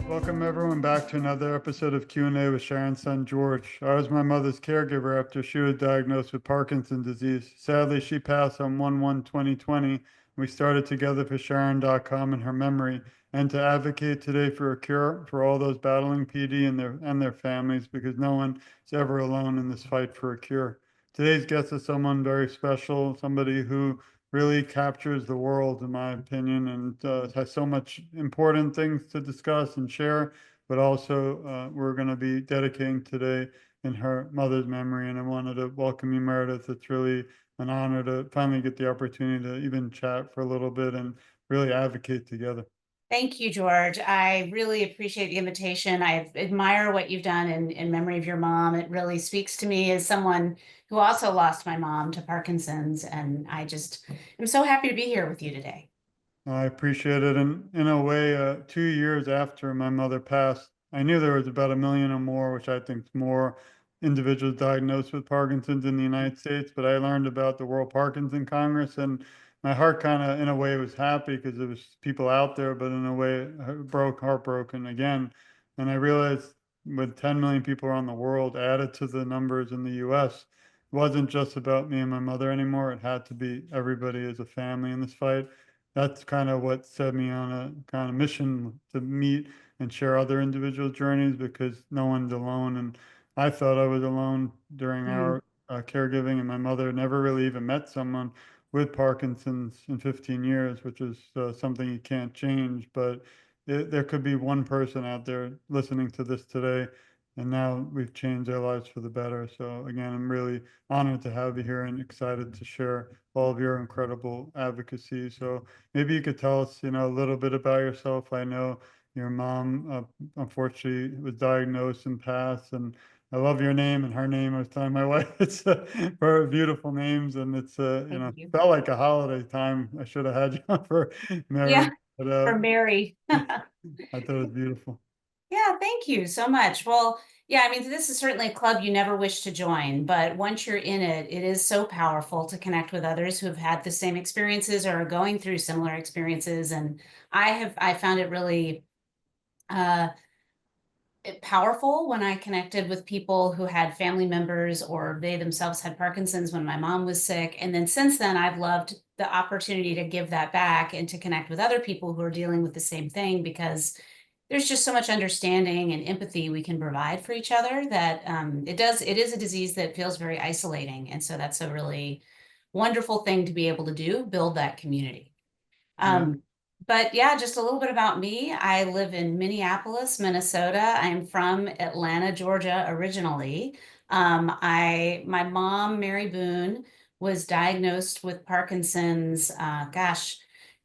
Welcome everyone back to another episode of Q&A with Sharon's son George. I was my mother's caregiver after she was diagnosed with Parkinson's disease. Sadly, she passed on 1/1/2020. We started together for Sharon.com in her memory and to advocate today for a cure for all those battling PD and their families, because no one is ever alone in this fight for a cure. Today's guest is someone very special, somebody who really captures the world, in my opinion, and has so much important things to discuss and share. But also, we're going to be dedicating today in her mother's memory. And I wanted to welcome you, Meredith. It's really an honor to finally get the opportunity to even chat for a little bit and really advocate together. Thank you, George. I really appreciate the invitation. I admire what you've done in memory of your mom. It really speaks to me as someone who also lost my mom to Parkinson's, and I just am so happy to be here with you today. I appreciate it. And in a way, 2 years after my mother passed, I knew there was about a million or more, which I think is more individuals diagnosed with Parkinson's in the United States. But I learned about the World Parkinson Congress, and my heart kind of, in a way, was happy because there was people out there, but in a way, heartbroken again. And I realized with 10 million people around the world added to the numbers in the U.S., it wasn't just about me and my mother anymore. It had to be everybody as a family in this fight. That's kind of what set me on a kind of mission to meet and share other individual journeys, because no one's alone. And I thought I was alone during Mm. our caregiving, and my mother never really even met someone with Parkinson's in 15 years, which is something you can't change. But there could be one person out there listening to this today, and now we've changed their lives for the better. So again, I'm really honored to have you here and excited to share all of your incredible advocacy. So maybe you could tell us, a little bit about yourself. I know your mom, unfortunately, was diagnosed and passed, and I love your name and her name. I was telling my wife it's very beautiful names, and it's Thank you. felt like a holiday time. I should have had you on for Yeah, Merrie, but for Mary. I thought it was beautiful. Yeah, thank you so much. Well, yeah, I mean, this is certainly a club you never wish to join, but once you're in it, it is so powerful to connect with others who have had the same experiences or are going through similar experiences. And I found it really uh, powerful when I connected with people who had family members or they themselves had Parkinson's when my mom was sick. And then since then, I've loved the opportunity to give that back and to connect with other people who are dealing with the same thing, because there's just so much understanding and empathy we can provide for each other that it is a disease that feels very isolating. And so that's a really wonderful thing to be able to do, build that community. Yeah. Um, but yeah, just a little bit about me. I live in Minneapolis, Minnesota. I'm from Atlanta, Georgia originally. My mom, Merrie Boone, was diagnosed with Parkinson's,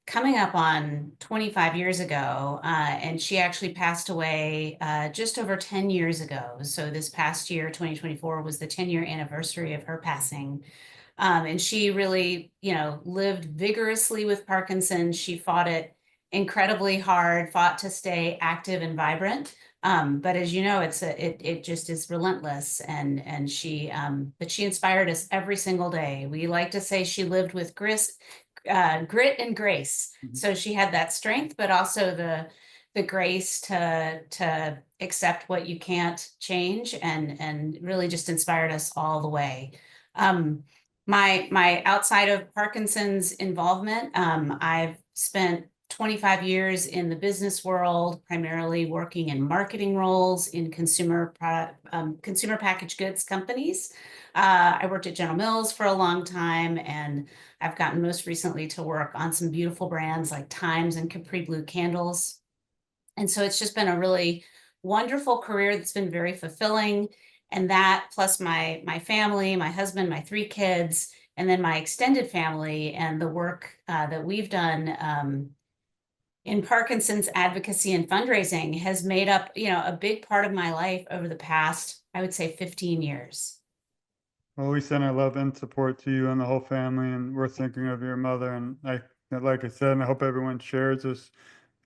coming up on 25 years ago. And she actually passed away just over 10 years ago. So this past year, 2024, was the 10-year anniversary of her passing. And she really, lived vigorously with Parkinson's. She fought it incredibly hard, fought to stay active and vibrant. But as you know, it just is relentless. But she inspired us every single day. We like to say she lived with grit and grace. Mhm. So she had that strength, but also the grace to accept what you can't change, and really just inspired us all the way. Um, my outside of Parkinson's involvement, I've spent 25 years in the business world, primarily working in marketing roles in consumer packaged goods companies. I worked at General Mills for a long time, and I've gotten most recently to work on some beautiful brands like Thymes and Capri Blue candles. And so it's just been a really wonderful career that's been very fulfilling. And that plus my family, my husband, my three kids, and then my extended family and the work that we've done in Parkinson's advocacy and fundraising has made up, a big part of my life over the past, I would say, 15 years. Well, we send our love and support to you and the whole family, and we're thinking of your mother. And like I said, and I hope everyone shares this.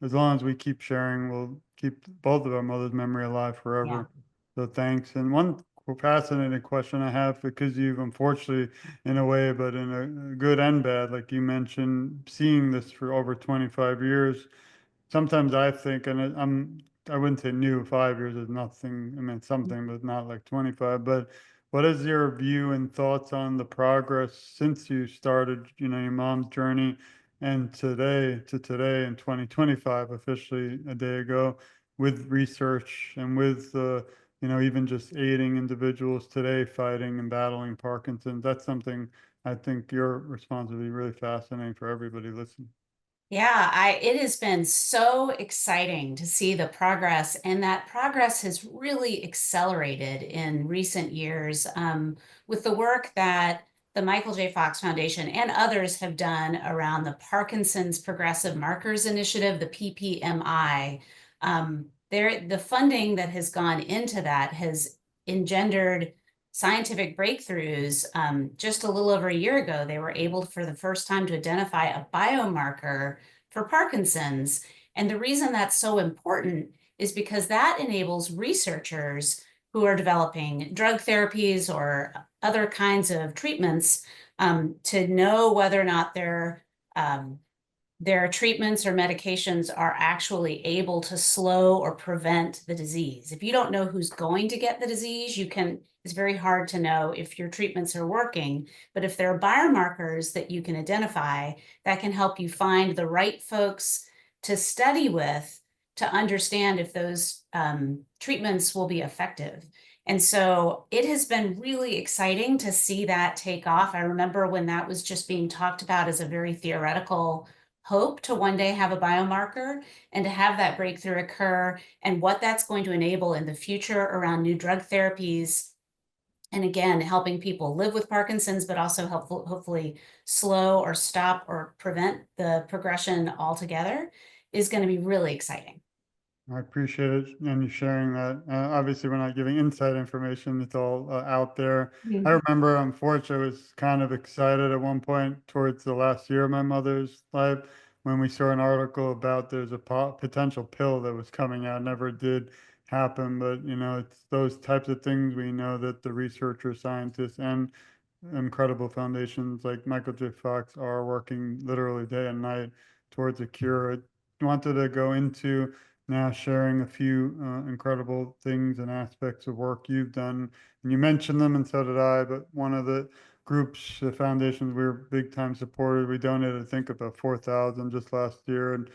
As long as we keep sharing, we'll keep both of our mother's memory alive Yeah. forever. So thanks. And one fascinating question I have, because you've unfortunately, in a way, but in a good and bad, like you mentioned, seeing this for over 25 years. Sometimes I think, and I'm I wouldn't say new, 5 years is nothing. I mean, something, but not like 25. But what is your view and thoughts on the progress since you started, your mom's journey and today in 2025, officially a day ago, with research and with, even just aiding individuals today fighting and battling Parkinson's? That's something I think your response would be really fascinating for everybody listening. Yeah, it has been so exciting to see the progress, and that progress has really accelerated in recent years with the work that the Michael J. Fox Foundation and others have done around the Parkinson's Progressive Markers Initiative, the PPMI. The funding that has gone into that has engendered scientific breakthroughs. Just a little over a year ago, they were able for the first time to identify a biomarker for Parkinson's. And the reason that's so important is because that enables researchers who are developing drug therapies or other kinds of treatments to know whether or not their treatments or medications are actually able to slow or prevent the disease. If you don't know who's going to get the disease, it's very hard to know if your treatments are working. But if there are biomarkers that you can identify, that can help you find the right folks to study with to understand if those treatments will be effective. And so it has been really exciting to see that take off. I remember when that was just being talked about as a very theoretical hope to one day have a biomarker, and to have that breakthrough occur and what that's going to enable in the future around new drug therapies. And again, helping people live with Parkinson's, but also hopefully slow or stop or prevent the progression altogether, is going to be really exciting. I appreciate it and you sharing that. Obviously, we're not giving inside information. It's all out there. I Mhm. remember, unfortunately, I was kind of excited at one point towards the last year of my mother's life when we saw an article about there's a potential pill that was coming out. Never did happen, but it's those types of things we know that the researchers, scientists, and incredible foundations like Michael J. Fox are working literally day and night towards a cure. I wanted to go into now sharing a few incredible things and aspects of work you've done. And you mentioned them, and so did I. But one of the groups, the foundations we were big time supported, we donated, I think, about 4,000 just last year. And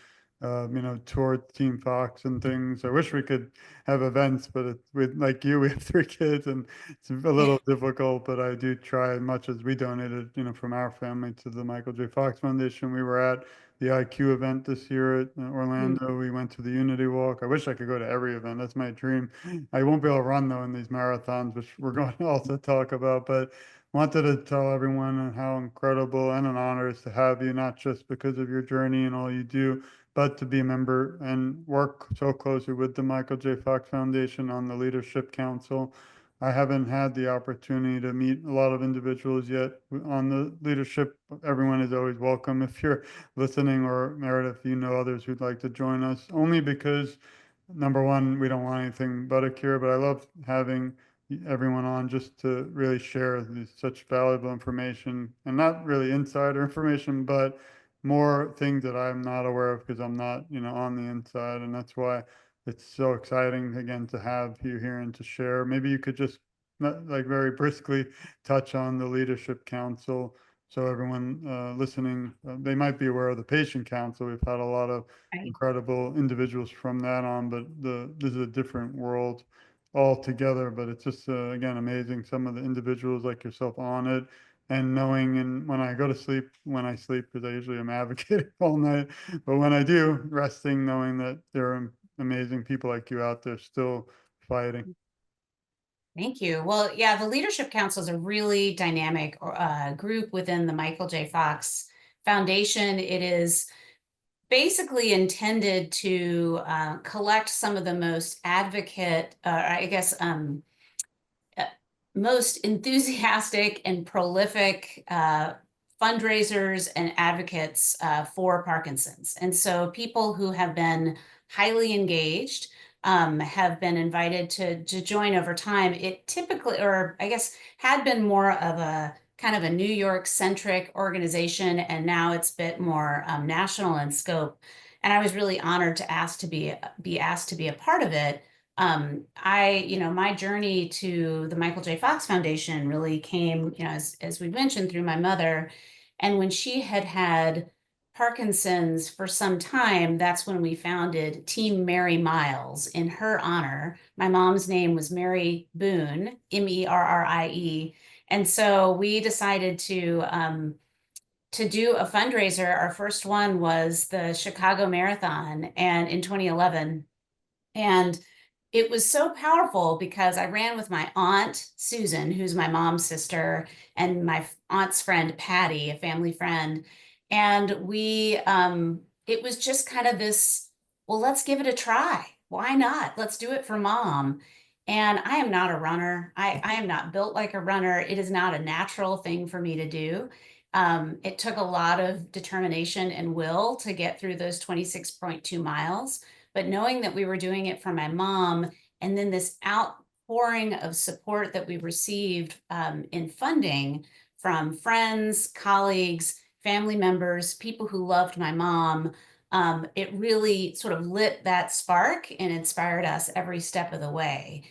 toured Team Fox and things. I wish we could have events, but with like you, we have 3 kids, and it's a little difficult. But I do try as much as we donated, from our family to the Michael J. Fox Foundation. We were at the IQ event this year at Orlando. We went to the Unity Walk. I wish I could go to every event. That's my dream. I won't be able to run though in these marathons, which we're going to also talk about. But wanted to tell everyone how incredible and an honor it is to have you, not just because of your journey and all you do, but to be a member and work so closely with the Michael J. Fox Foundation on the Leadership Council. I haven't had the opportunity to meet a lot of individuals yet on the leadership. Everyone is always welcome. If you're listening, or Meredith, others who'd like to join us, only because number one, we don't want anything but a cure, but I love having everyone on just to really share such valuable information, and not really insider information, but more things that I'm not aware of because I'm not, on the inside. And that's why it's so exciting again to have you here and to share. Maybe you could just like very briskly touch on the Leadership Council so everyone listening, they might be aware of the Patient Council. We've had a lot of Right. incredible individuals from that on, but this is a different world altogether. But it's just again amazing some of the individuals like yourself on it, and knowing, and when I go to sleep, when I sleep, because I usually am advocating all night, but when I do, resting, knowing that there are amazing people like you out there still fighting. Thank you. Well, yeah, the Leadership Council is a really dynamic group within the Michael J. Fox Foundation. It is basically intended to collect some of the most uh, most enthusiastic and prolific fundraisers and advocates for Parkinson's. And so people who have been highly engaged have been invited to join over time. It typically, or I guess, had been more of a kind of a New York centric organization, and now it's a bit more national in scope. and I was really honored to ask to be asked to be a part of it. My journey to the Michael J. Fox Foundation really came, as we mentioned, through my mother. And when she had had Parkinson's for some time, that's when we founded Team Merrie Miles in her honor. My mom's name was Merrie Boone, Merrie. And so we decided to do a fundraiser. Our first one was the Chicago Marathon and in 2011. And it was so powerful because I ran with my aunt, Susan, who's my mom's sister, and my aunt's friend, Patty, a family friend. And it was just kind of this, well, let's give it a try. Why not? Let's do it for mom. And I am not a runner. I am not built like a runner. It is not a natural thing for me to do. It took a lot of determination and will to get through those 26.2 miles. But knowing that we were doing it for my mom, and then this outpouring of support that we received in funding from friends, colleagues, family members, people who loved my mom, it really sort of lit that spark and inspired us every step of the way.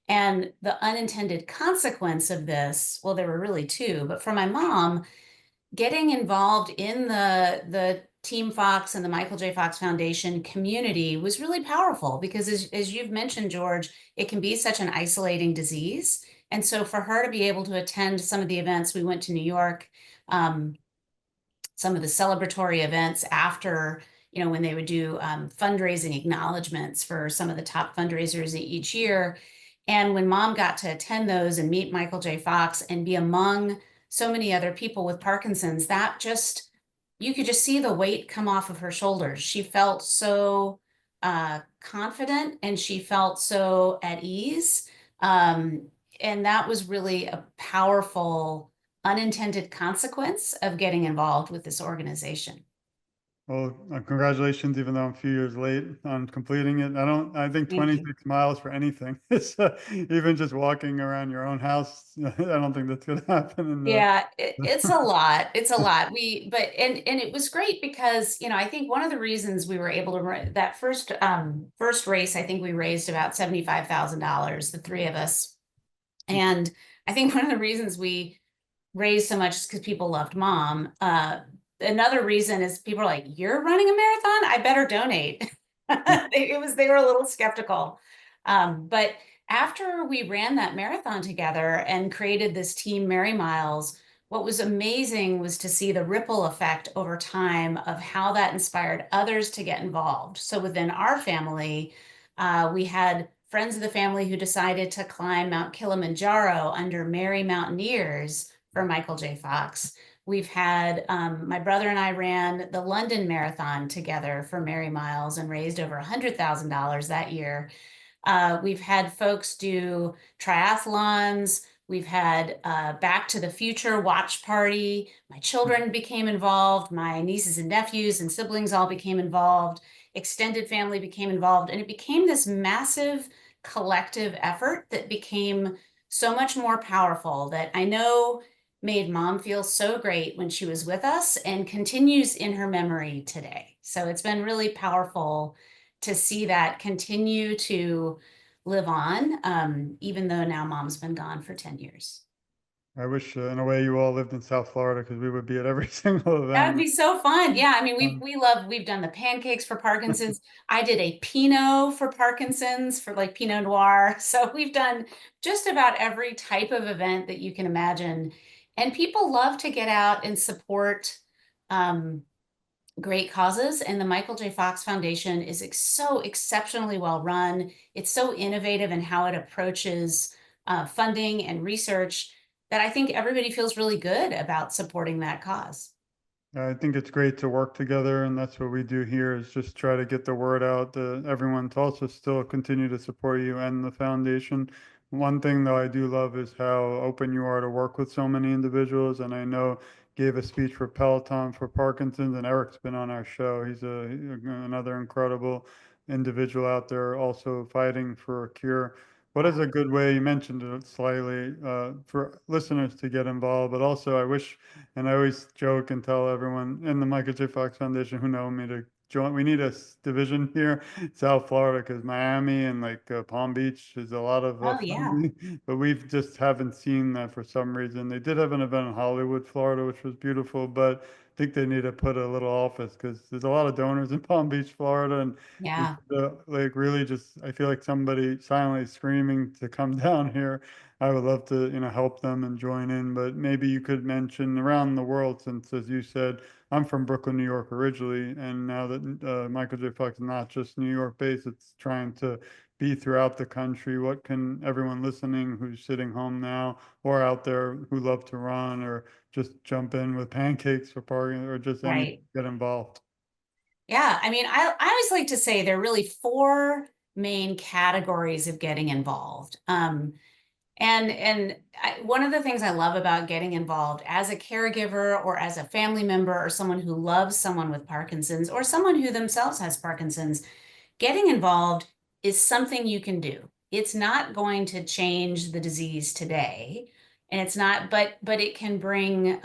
And the unintended consequence of this, well, there were really two, but for my mom, getting involved in the Team Fox and the Michael J. Fox Foundation community was really powerful because as you've mentioned, George, it can be such an isolating disease. And so for her to be able to attend some of the events, we went to New York, um, some of the celebratory events after, when they would do fundraising acknowledgments for some of the top fundraisers each year. And when mom got to attend those and meet Michael J. Fox and be among so many other people with Parkinson's, that just, you could just see the weight come off of her shoulders. She felt so confident and she felt so at ease. And that was really a powerful unintended consequence of getting involved with this organization. Well, congratulations, even though I'm a few years late on completing it. I think Thank you. 26 miles for anything. It's even just walking around your own house. I don't think that's going to happen in Yeah, it's a lot. It's a lot. And it was great because, I think one of the reasons we were able to that first race, I think we raised about $75,000, the three of us. And I think one of the reasons we raised so much is because people loved mom. Another reason is people are like, "You're running a marathon? I better donate." They were a little skeptical. But after we ran that marathon together and created this team Merrie Miles, what was amazing was to see the ripple effect over time of how that inspired others to get involved. So within our family, we had friends of the family who decided to climb Mount Kilimanjaro under Merrie Mountaineers for Michael J. Fox. We've had my brother and I ran the London Marathon together for Merrie Miles and raised over $100,000 that year. We've had folks do triathlons. We've had Back to the Future watch party. My children became involved. My nieces and nephews and siblings all became involved. Extended family became involved. And it became this massive collective effort that became so much more powerful that I know made mom feel so great when she was with us and continues in her memory today. So it's been really powerful to see that continue to live on, even though now mom's been gone for 10 years. I wish, in a way, you all lived in South Florida because we would be at every single That would event. be so fun. Yeah, I mean, Um, we've done the pancakes for Parkinson's. I did a Pinot for Parkinson's for like Pinot Noir. So we've done just about every type of event that you can imagine. And people love to get out and support um, great causes. And the Michael J. Fox Foundation is so exceptionally well run. It's so innovative in how it approaches funding and research that I think everybody feels really good about supporting that cause. I think it's great to work together, and that's what we do here is just try to get the word out to everyone to also still continue to support you and the foundation. One thing though I do love is how open you are to work with so many individuals, and I know gave a speech for Peloton for Parkinson's, and Eric's been on our show. He's another incredible individual out there also fighting for a cure. What is a good way, you mentioned it slightly, for listeners to get involved, but also I wish, and I always joke and tell everyone in the Michael J. Fox Foundation who know me to joint. We need a division here, South Florida, because Miami and like Palm Beach is a lot of Oh yeah. funding, but we've just haven't seen that for some reason. They did have an event in Hollywood, Florida, which was beautiful, but I think they need to put a little office because there's a lot of donors in Palm Beach, Florida, and Yeah. like really just I feel like somebody silently screaming to come down here. I would love to, help them and join in, but maybe you could mention around the world, since as you said, I'm from Brooklyn, New York originally, and now that Michael J. Fox is not just New York based, it's trying to be throughout the country. What can everyone listening who's sitting home now or out there who love to run or just jump in with pancakes for partying or just any Right. get involved? Yeah. I mean, I always like to say there are really four main categories of getting involved. One of the things I love about getting involved as a caregiver or as a family member or someone who loves someone with Parkinson's or someone who themselves has Parkinson's, getting involved is something you can do. It's not going to change the disease today, and it's not, but it can bring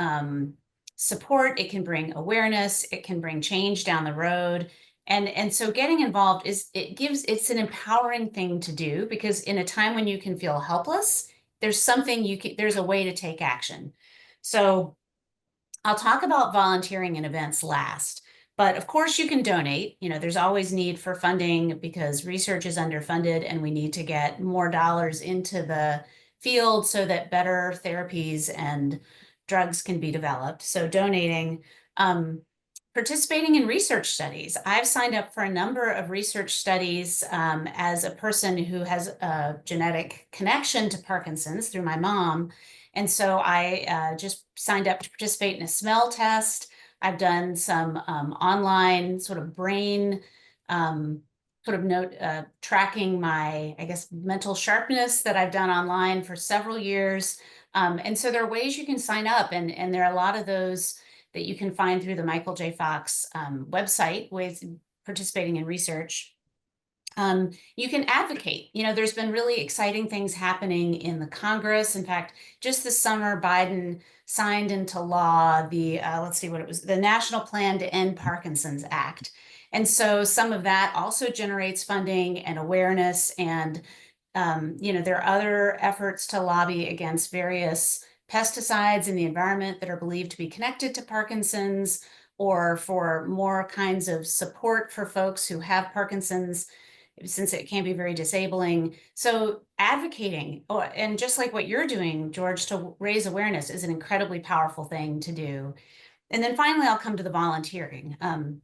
support, it can bring awareness, it can bring change down the road. And so getting involved it's an empowering thing to do because in a time when you can feel helpless, there's a way to take action. So I'll talk about volunteering in events last, but of course you can donate. There's always need for funding because research is underfunded and we need to get more dollars into the field so that better therapies and drugs can be developed. So donating, um, participating in research studies. I've signed up for a number of research studies as a person who has a genetic connection to Parkinson's through my mom. And so I just signed up to participate in a smell test. I've done some online sort of brain sort of note tracking my, I guess, mental sharpness that I've done online for several years. And so there are ways you can sign up, and there are a lot of those that you can find through the Michael J. Fox website with participating in research. You can advocate. There's been really exciting things happening in the Congress. In fact, just this summer, Biden signed into law the, let's see what it was, the National Plan to End Parkinson's Act. And so some of that also generates funding and awareness. And, there are other efforts to lobby against various pesticides in the environment that are believed to be connected to Parkinson's or for more kinds of support for folks who have Parkinson's since it can be very disabling. So advocating, and just like what you're doing, George, to raise awareness is an incredibly powerful thing to do. And then finally, I'll come to the volunteering,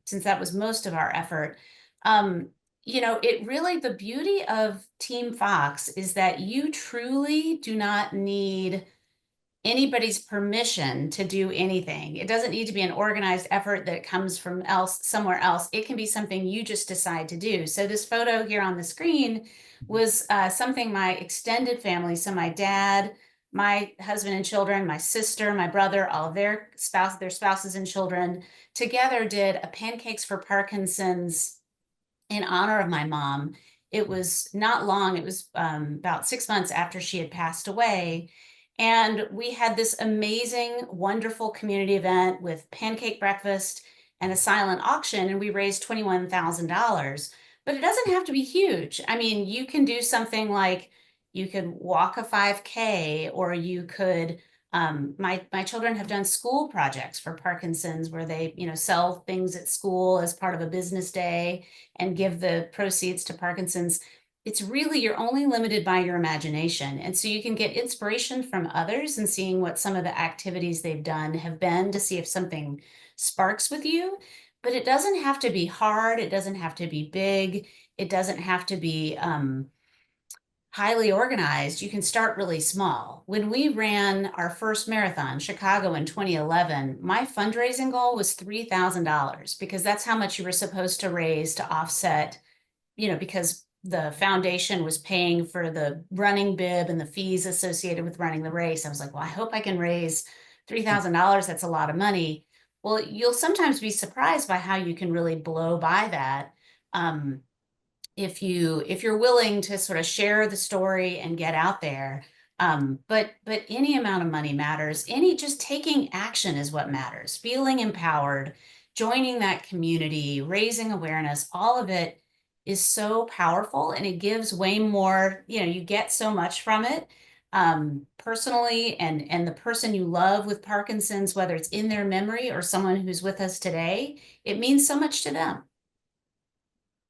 since that was most of our effort. It really, the beauty of Team Fox is that you truly do not need anybody's permission to do anything. It doesn't need to be an organized effort that comes from somewhere else. It can be something you just decide to do. So this photo here on the screen was something my extended family, so my dad, my husband and children, my sister, my brother, all of their spouses and children together did a Pancakes for Parkinson's in honor of my mom. It was not long, it was about 6 months after she had passed away. And we had this amazing, wonderful community event with pancake breakfast and a silent auction, and we raised $21,000. But it doesn't have to be huge. I mean, you can do something like you could walk a 5K, or you could. My children have done school projects for Parkinson's where they, sell things at school as part of a business day and give the proceeds to Parkinson's. It's really, you're only limited by your imagination. And so you can get inspiration from others and seeing what some of the activities they've done have been to see if something sparks with you. But it doesn't have to be hard. It doesn't have to be big. It doesn't have to be highly organized. You can start really small. When we ran our first marathon, Chicago, in 2011, my fundraising goal was $3,000 because that's how much you were supposed to raise to offset, because the foundation was paying for the running bib and the fees associated with running the race. I was like, well, I hope I can raise $3,000. That's a lot of money. Well, you'll sometimes be surprised by how you can really blow by that. If you're willing to sort of share the story and get out there. But any amount of money matters. Just taking action is what matters. Feeling empowered joining that community, raising awareness, all of it is so powerful, and it gives way more, you get so much from it, personally, and the person you love with Parkinson's, whether it's in their memory or someone who's with us today, it means so much to them.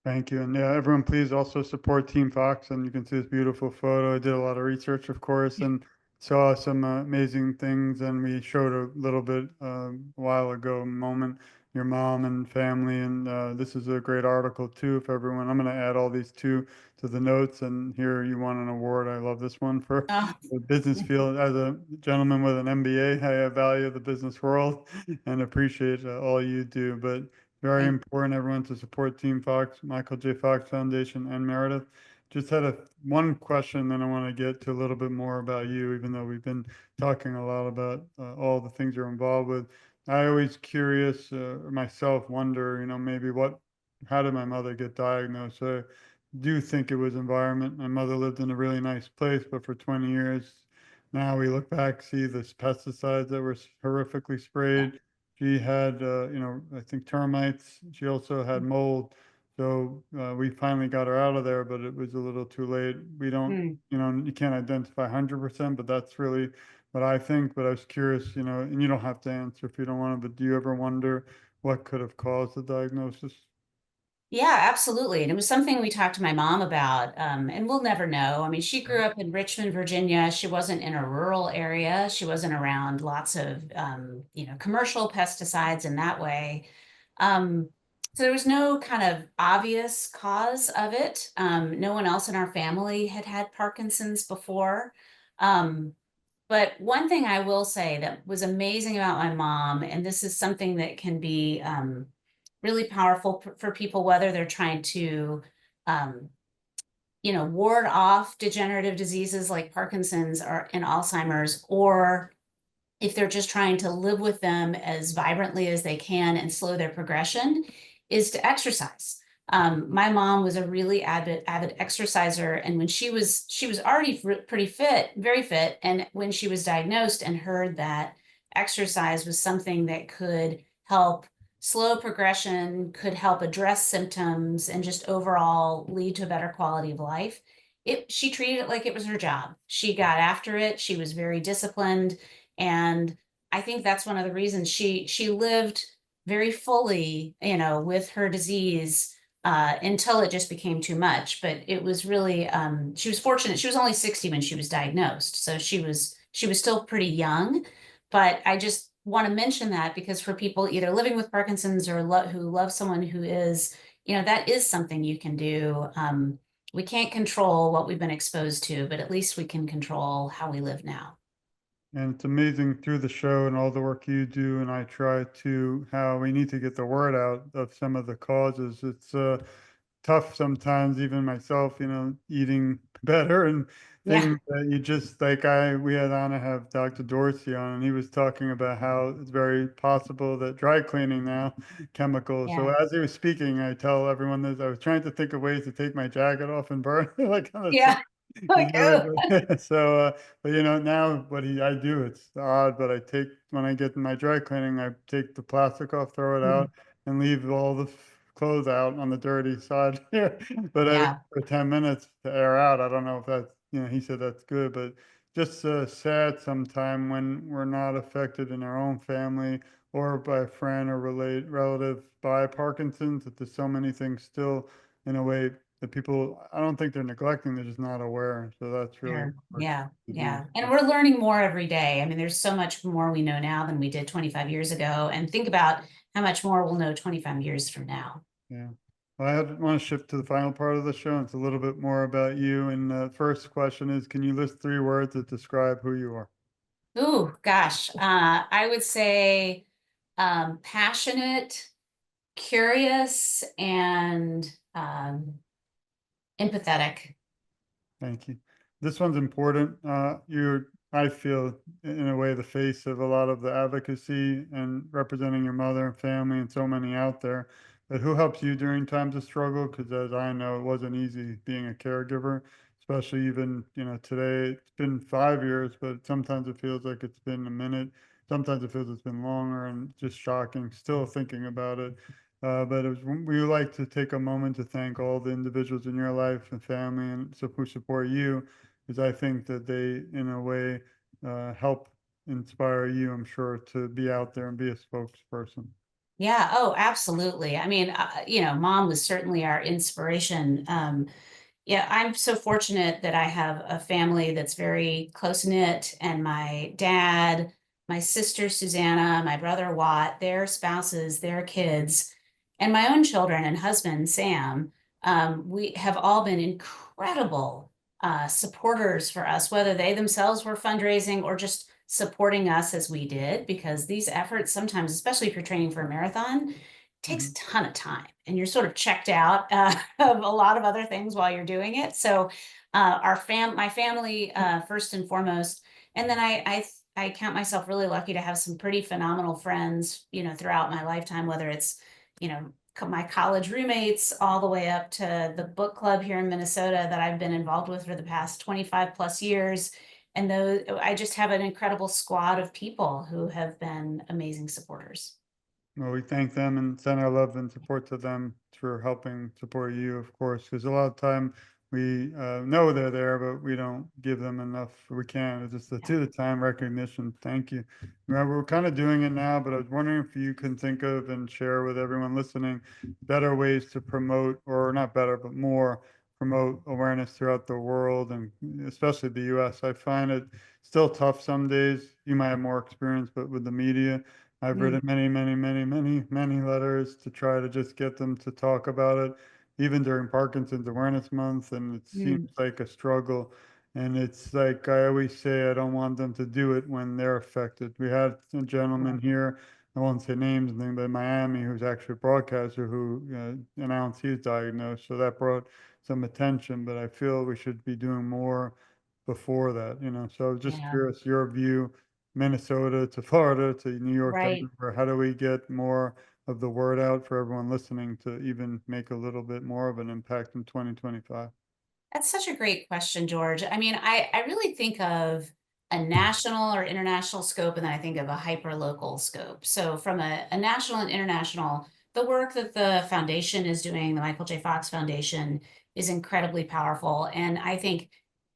Thank you. And yeah, everyone, please also support Team Fox. And you can see this beautiful photo. I did a lot of research, of course, and saw some amazing things. And we showed a little bit a while ago, moment, your mom and family. And this is a great article too. If everyone, I'm going to add all these two to the notes. And here you won an award. I love this one for Oh, the business field. As a gentleman with an MBA, I value the business world and appreciate all you do. But very thank important, everyone, to support Team Fox, Michael J. Fox Foundation, and Meredith. Just had one question, then I want to get to a little bit more about you, even though we've been talking a lot about all the things you're involved with. I always curious, myself wonder, maybe how did my mother get diagnosed? I do think it was environment. My mother lived in a really nice place, but for 20 years, now we look back, see the pesticides that were horrifically sprayed. She had, I think termites. She also had mold. So we finally got her out of there, but it was a little too late. We don't, you. you can't identify 100%, but that's really what I think. But I was curious, and you don't have to answer if you don't want to, but do you ever wonder what could have caused the diagnosis? Yeah, absolutely. And it was something we talked to my mom about, and we'll never know. I mean, she grew up in Richmond, Virginia. She wasn't in a rural area. She wasn't around lots of, commercial pesticides in that way. Um, so there was no kind of obvious cause of it. No one else in our family had had Parkinson's before. Um, but one thing I will say that was amazing about my mom, and this is something that can be really powerful for people, whether they're trying to, um, ward off degenerative diseases like Parkinson's or and Alzheimer's, or if they're just trying to live with them as vibrantly as they can and slow their progression, is to exercise. My mom was a really avid exerciser, and when she was already pretty fit, very fit, and when she was diagnosed and heard that exercise was something that could help slow progression, could help address symptoms, and just overall lead to a better quality of life, she treated it like it was her job. She got after it. She was very disciplined, and I think that's one of the reasons she lived very fully, with her disease, until it just became too much. But it was really, she was fortunate. She was only 60 when she was diagnosed, so she was still pretty young. But I just want to mention that because for people either living with Parkinson's or who love someone who is, that is something you can do. We can't control what we've been exposed to, but at least we can control how we live now. And it's amazing through the show and all the work you do, and I try to how we need to get the word out of some of the causes. It's tough sometimes, even myself, eating better and Yeah, things that you just like. We had on to have Dr. Dorsey on, and he was talking about how it's very possible that dry cleaning now chemicals. So yeah, as he was speaking, I tell everyone this. I was trying to think of ways to take my jacket off and burn it, like on the yeah. Like, oh, so, but now I do, it's odd, but when I get in my dry cleaning, I take the plastic off, throw it out, and leave all the clothes out on the dirty side here. But I leave yeah, for 10 minutes to air out. I don't know if that's, he said that's good, but just sad sometime when we're not affected in our own family or by a friend or relative by Parkinson's, that there's so many things still in a way that people, I don't think they're neglecting, they're just not aware. So that's really sure. hard Yeah, to do. yeah. And we're learning more every day. I mean, there's so much more we know now than we did 25 years ago. And think about how much more we'll know 25 years from now. Yeah. Well, I want to shift to the final part of the show. It's a little bit more about you. And the first question is, can you list three words that describe who you are? Ooh, gosh. I would say passionate, curious, and empathetic. Thank you. This one's important. I feel, in a way, the face of a lot of the advocacy and representing your mother and family and so many out there. But who helps you during times of struggle? Because as I know, it wasn't easy being a caregiver. especially even, today it's been 5 years, but sometimes it feels like it's been a minute. Sometimes it feels it's been longer and just shocking still thinking about it. But we would like to take a moment to thank all the individuals in your life and family and so who support you, because I think that they, in a way, help inspire you, I'm sure, to be out there and be a spokesperson. Yeah, oh, absolutely. I mean, mom was certainly our inspiration. Yeah, I'm so fortunate that I have a family that's very close knit, and my dad, my sister Susanna, my brother Watt, their spouses, their kids, and my own children and husband Sam. We have all been incredible supporters for us, whether they themselves were fundraising or just supporting us as we did, because these efforts sometimes, especially if you're training for a marathon, takes a Mhm. ton of time and you're sort of checked out of a lot of other things while you're doing it. So my family first and foremost, and then I count myself really lucky to have some pretty phenomenal friends, throughout my lifetime, whether it's, my college roommates all the way up to the book club here in Minnesota that I've been involved with for the past 25 plus years. And those, I just have an incredible squad of people who have been amazing supporters. Well, we thank them and send our love and support to them for helping support you, of course, because a lot of time we know they're there, but we don't give them enough. We can. It's just the Yeah. to the time recognition. Thank you. Remember, we're kind of doing it now, but I was wondering if you can think of and share with everyone listening better ways to promote, or not better, but more promote awareness throughout the world and especially the US. I find it still tough some days. You might have more experience, but with the media. I've Mm, written many, many, many, many, many letters to try to just get them to talk about it, even during Parkinson's Awareness Month, and it seems mm, like a struggle. And it's like I always say, I don't want them to do it when they're affected. We had a right. gentleman here, I won't say names, and thing, but in Miami, who's actually a broadcaster who announced he was diagnosed. So that brought some attention, but I feel we should be doing more before that. So I was just Yeah. curious, your view, Minnesota to Florida to New York to Right. everywhere. How do we get more of the word out for everyone listening to even make a little bit more of an impact in 2025? That's such a great question, George. I mean, I really think of a national or international scope, and then I think of a hyper local scope. So, from a national and international, the work that the foundation is doing, the Michael J. Fox Foundation, is incredibly powerful. And I think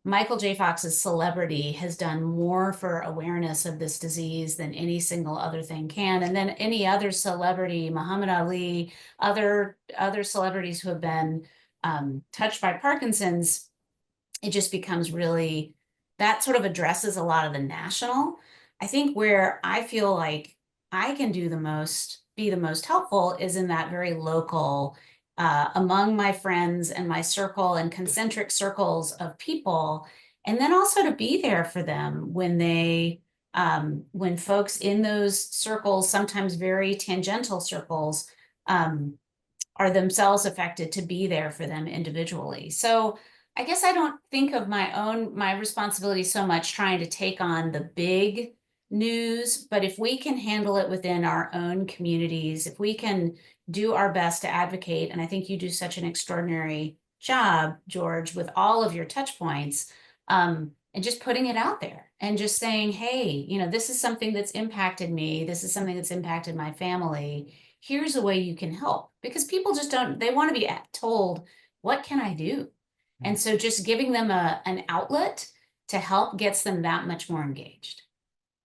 Michael J. Fox's celebrity has done more for awareness of this disease than any single other thing can. And then any other celebrity, Muhammad Ali, other celebrities who have been touched by Parkinson's, it just becomes really, that sort of addresses a lot of the national. I think where I feel like I can be the most helpful is in that very local, among my friends and my circle and concentric circles of people. And then also to be there for them when folks in those circles, sometimes very tangential circles, um, are themselves affected, to be there for them individually. So I guess I don't think of my responsibility so much trying to take on the big news, but if we can handle it within our own communities, if we can do our best to advocate, and I think you do such an extraordinary job, George, with all of your touch points, and just putting it out there and just saying, hey, this is something that's impacted me. This is something that's impacted my family. Here's a way you can help, because people just don't, they want to be told, what can I do? And so just giving them an outlet to help gets them that much more engaged.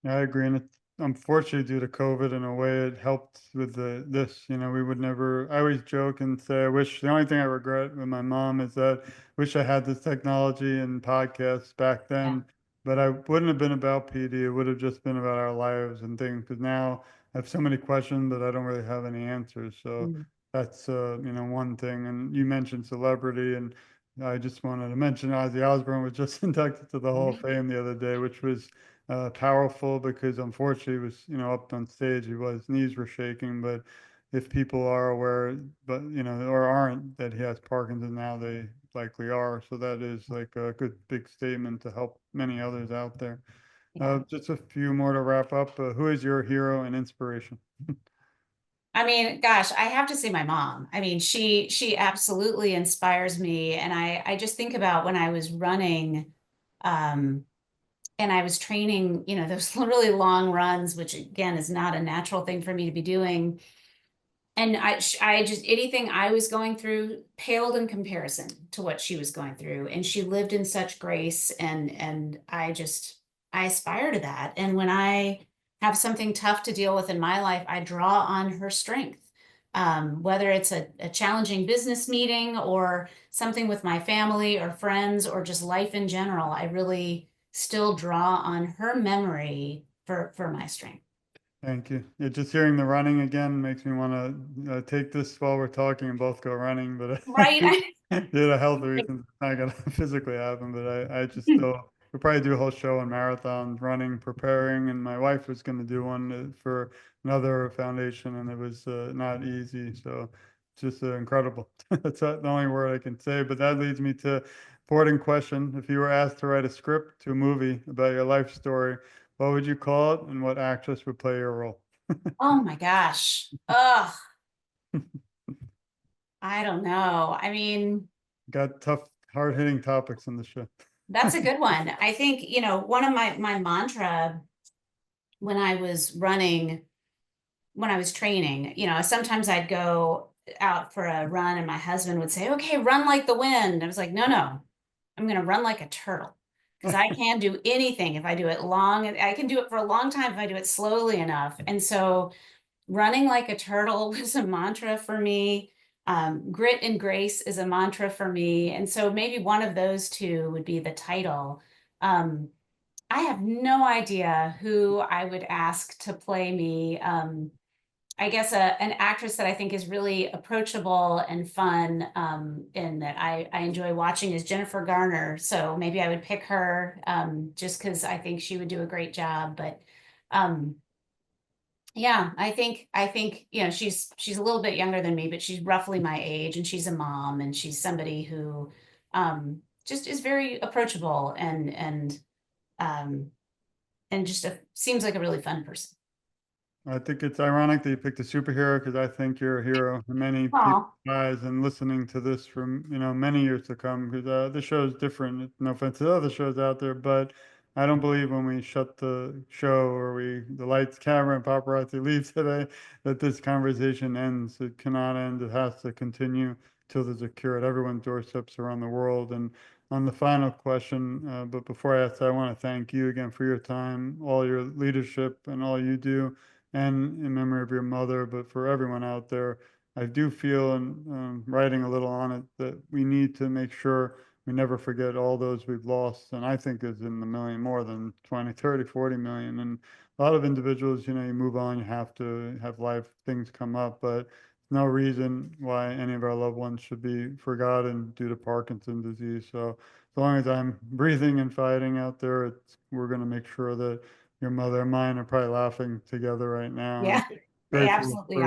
I agree, and unfortunately due to COVID, in a way, it helped with this. We would never. I always joke and say, I wish the only thing I regret with my mom is that wish I had this technology and podcasts back Yeah. then, but I wouldn't have been about PD. It would have just been about our lives and things. Because now I have so many questions, but I don't really have any answers. So Mm. that's one thing. And you mentioned celebrity, and I just wanted to mention Ozzy Osbourne was just inducted to the Hall of Right. Fame the other day, which was powerful because unfortunately he was, up on stage, his knees were shaking, but if people are aware, but, or aren't, that he has Parkinson's now, they likely are. So that is like a good big statement to help many others out there. Yeah. Just a few more to wrap up. Who is your hero and inspiration? I mean, gosh, I have to say my mom. I mean, she absolutely inspires me. And I just think about when I was running, um, and I was training, those really long runs, which again is not a natural thing for me to be doing. And I just anything I was going through paled in comparison to what she was going through. And she lived in such grace, and I aspire to that. And when I have something tough to deal with in my life, I draw on her strength. Whether it's a challenging business meeting or something with my family or friends or just life in general, I really still draw on her memory for my strength. Thank you. Yeah, just hearing the running again makes me want to take this while we're talking and both go running, but Right? due to health reasons, it's not gonna physically happen. But I just still, we'll probably do a whole show on marathons, running, preparing, and my wife was going to do one for another foundation, and it was not easy. So it's just incredible. That's the only word I can say. But that leads me to important question. If you were asked to write a script to a movie about your life story, what would you call it, and what actress would play your role? Oh my gosh. Ugh, I don't know. I mean, Got tough, hard-hitting topics in the show. that's a good one. I think, one of my mantra when I was running, when I was training, sometimes I'd go out for a run and my husband would say, "Okay, run like the wind." I was like, "No, no. I'm going to run like a turtle." Because I can do anything if I do it long. I can do it for a long time if I do it slowly enough. And so running like a turtle was a mantra for me. Grit and grace is a mantra for me. And so maybe one of those two would be the title. Um, I have no idea who I would ask to play me. I guess an actress that I think is really approachable and fun, and that I enjoy watching is Jennifer Garner. So maybe I would pick her, just because I think she would do a great job. But um, yeah, I think she's a little bit younger than me, but she's roughly my age, and she's a mom, and she's somebody who just is very approachable um and just seems like a really fun person. I think it's ironic that you picked a superhero because I think you're a hero in many people's Oh, eyes, and listening to this from, many years to come, because the show is different. No offense to other shows out there, but I don't believe when we shut the show or the lights, camera, and paparazzi leave today that this conversation ends. It cannot end. It has to continue till there's a cure at everyone's doorsteps around the world. And on the final question, but before I ask that, I want to thank you again for your time, all your leadership, and all you do, and in memory of your mother. But for everyone out there, I do feel, and writing a little on it, that we need to make sure we never forget all those we've lost. And I think is in the million, more than 20, 30, 40 million. And a lot of individuals, you move on, you have to have life, things come up, but no reason why any of our loved ones should be forgotten due to Parkinson's disease. So as long as I'm breathing and fighting out there, we're going to make sure that your mother and mine are probably laughing together right now, and yeah, they grateful absolutely for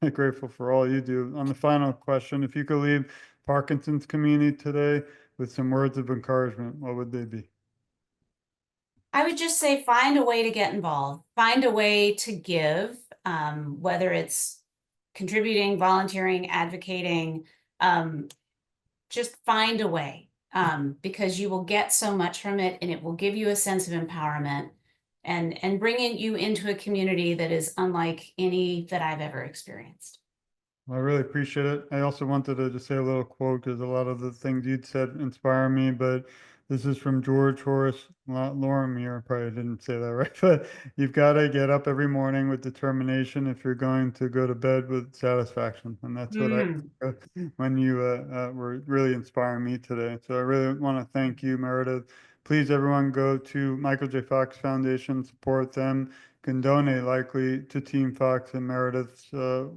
are. grateful for all you do. On the final question, if you could leave Parkinson's community today with some words of encouragement, what would they be? I would just say find a way to get involved, find a way to give, whether it's contributing, volunteering, advocating, um, just find a way, because you will get so much from it, and it will give you a sense of empowerment and bringing you into a community that is unlike any that I've ever experienced. I really appreciate it. I also wanted to just say a little quote because a lot of the things you'd said inspire me, but this is from George Horace Lorimer. Probably didn't say that right, but you've got to get up every morning with determination if you're going to go to bed with satisfaction. And that's what I Mm. when you were really inspiring me today. So I really want to thank you, Meredith. Please, everyone, go to Michael J. Fox Foundation, support them, can donate likely to Team Fox and Meredith's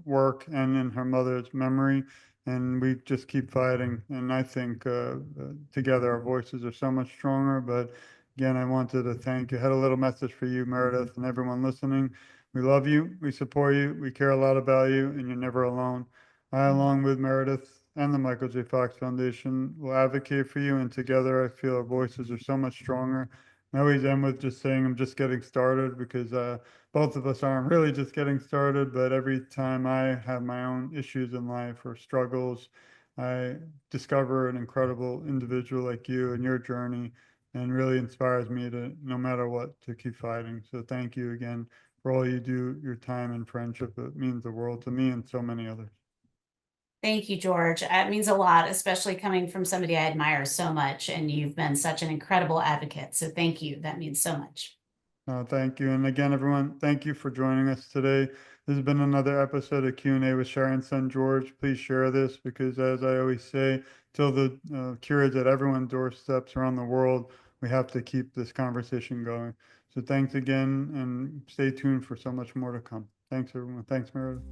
work and in her mother's memory. And we just keep fighting. And I think together our voices are so much stronger. But again, I wanted to thank you. I had a little message for you, Meredith, and everyone listening. We love you. We support you. We care a lot about you, and you're never alone. I, along with Meredith and the Michael J. Fox Foundation, will advocate for you. And together, I feel our voices are so much stronger. I always end with just saying I'm just getting started because both of us aren't really just getting started, but every time I have my own issues in life or struggles, I discover an incredible individual like you and your journey and really inspires me to, no matter what, to keep fighting. So thank you again for all you do, your time and friendship. It means the world to me and so many others. Thank you, George. It means a lot, especially coming from somebody I admire so much, and you've been such an incredible advocate. So thank you. That means so much. Thank you. And again, everyone, thank you for joining us today. This has been another episode of Q&A with Sharon's son, George. Please share this because, as I always say, till the cure is at everyone's doorsteps around the world, we have to keep this conversation going. So thanks again and stay tuned for so much more to come. Thanks, everyone. Thanks, Meredith.